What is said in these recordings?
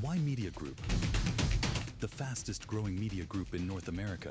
Why Media Group? The fastest growing media group in North America.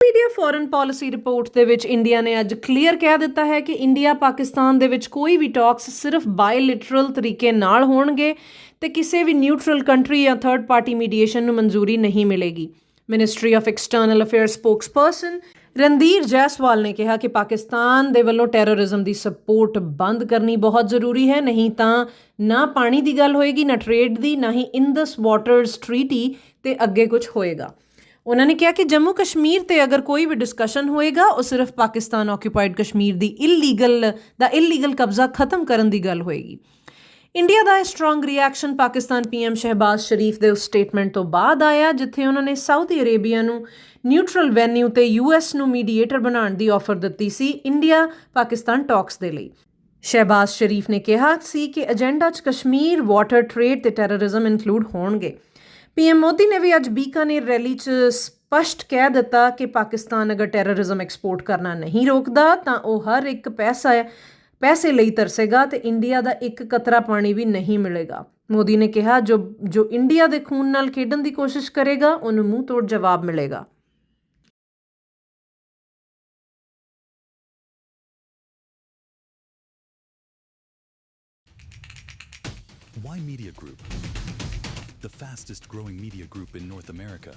Media foreign policy report ਦੇ ਵਿੱਚ India ਨੇ ਅੱਜ clear ਕਹਿ ਦਿੱਤਾ ਹੈ ਕਿ ਇੰਡੀਆ ਪਾਕਿਸਤਾਨ ਦੇ ਵਿੱਚ ਕੋਈ ਵੀ ਟਾਕਸ ਸਿਰਫ ਬਾਇਲੈਟਰਲ ਤਰੀਕੇ ਨਾਲ ਹੋਣਗੇ ਤੇ ਕਿਸੇ ਵੀ ਨਿਊਟਰਲ ਕੰਟਰੀ ਜਾਂ ਥਰਡ ਪਾਰਟੀ ਮੀਡੀਏਸ਼ਨ ਨੂੰ ਮਨਜ਼ੂਰੀ ਨਹੀਂ ਮਿਲੇਗੀ। Ministry of external affairs spokesperson Randhir Jaiswal ਨੇ ਕਿਹਾ ਕਿ ਪਾਕਿਸਤਾਨ ਦੇ ਵੱਲੋਂ ਟੈਰਰਿਜ਼ਮ ਦੀ ਸਪੋਰਟ ਬੰਦ ਕਰਨੀ ਬਹੁਤ ਜ਼ਰੂਰੀ ਹੈ, ਨਹੀਂ ਤਾਂ ਨਾ ਪਾਣੀ ਦੀ ਗੱਲ ਹੋਏਗੀ, ਨਾ ਟ੍ਰੇਡ ਦੀ, ਨਾ ਹੀ ਇੰਦਸ ਵਾਟਰਸ ਟਰੀਟੀ ਤੇ ਅੱਗੇ ਕੁਝ ਹੋਏਗਾ। ਉਹਨਾਂ ਨੇ ਕਿਹਾ ਕਿ ਜੰਮੂ ਕਸ਼ਮੀਰ ਤੇ ਅਗਰ ਕੋਈ ਵੀ ਡਿਸਕਸ਼ਨ ਹੋਏਗਾ ਉਹ ਸਿਰਫ ਪਾਕਿਸਤਾਨ ਆਕਿਊਪਾਈਡ ਕਸ਼ਮੀਰ ਦੀ ਇਲੀਗਲ ਕਬਜ਼ਾ ਖਤਮ ਕਰਨ ਦੀ ਗੱਲ ਹੋਏਗੀ। ਇੰਡੀਆ ਦਾ ਇਹ strong reaction Pakistan PM Shehbaz Sharif ਦੇ ਉਸ ਸਟੇਟਮੈਂਟ ਤੋਂ ਬਾਅਦ ਆਇਆ ਜਿੱਥੇ ਉਹਨਾਂ ਨੇ ਸਾਊਦੀ ਅਰੇਬੀਆ ਨੂੰ ਨਿਊਟਰਲ ਵੈਨਿਊ ਤੇ ਯੂਐਸ ਨੂੰ ਮੀਡੀਏਟਰ ਬਣਾਉਣ ਦੀ ਆਫਰ ਦਿੱਤੀ ਸੀ ਇੰਡੀਆ ਪਾਕਿਸਤਾਨ ਟਾਕਸ ਦੇ ਲਈ। ਸ਼ਹਿਬਾਜ਼ ਸ਼ਰੀਫ ਨੇ ਕਿਹਾ ਸੀ ਕਿ ਏਜੰਡਾ 'ਚ ਕਸ਼ਮੀਰ, ਵਾਟਰ ਟ੍ਰੇਡ ਤੇ ਟੈਰਰਿਜ਼ਮ ਇਨਕਲੂਡ ਹੋਣਗੇ। ਪੀਐਮ ਮੋਦੀ ਨੇ ਵੀ ਅੱਜ ਬੀਕਾਨੇਰ ਰੈਲੀ 'ਚ ਸਪਸ਼ਟ ਕਹਿ ਦਿੱਤਾ ਕਿ ਪਾਕਿਸਤਾਨ ਅਗਰ ਟੈਰਰਿਜ਼ਮ ਐਕਸਪੋਰਟ ਕਰਨਾ ਨਹੀਂ ਰੋਕਦਾ ਤਾਂ ਉਹ ਹਰ ਇੱਕ ਪੈਸੇ ਲਈ ਤਰਸੇਗਾ ਤੇ ਇੰਡੀਆ ਦਾ ਇੱਕ ਕਤਰਾ ਪਾਣੀ ਵੀ ਨਹੀਂ ਮਿਲੇਗਾ। ਮੋਦੀ ਨੇ ਕਿਹਾ ਜੋ ਇੰਡੀਆ ਦੇ ਖੂਨ ਨਾਲ ਖੇਡਣ ਦੀ ਕੋਸ਼ਿਸ਼ ਕਰੇਗਾ ਉਹਨੂੰ ਮੂੰਹ ਤੋੜ ਜਵਾਬ ਮਿਲੇਗਾ। Why Media Group? The fastest growing media group in North America.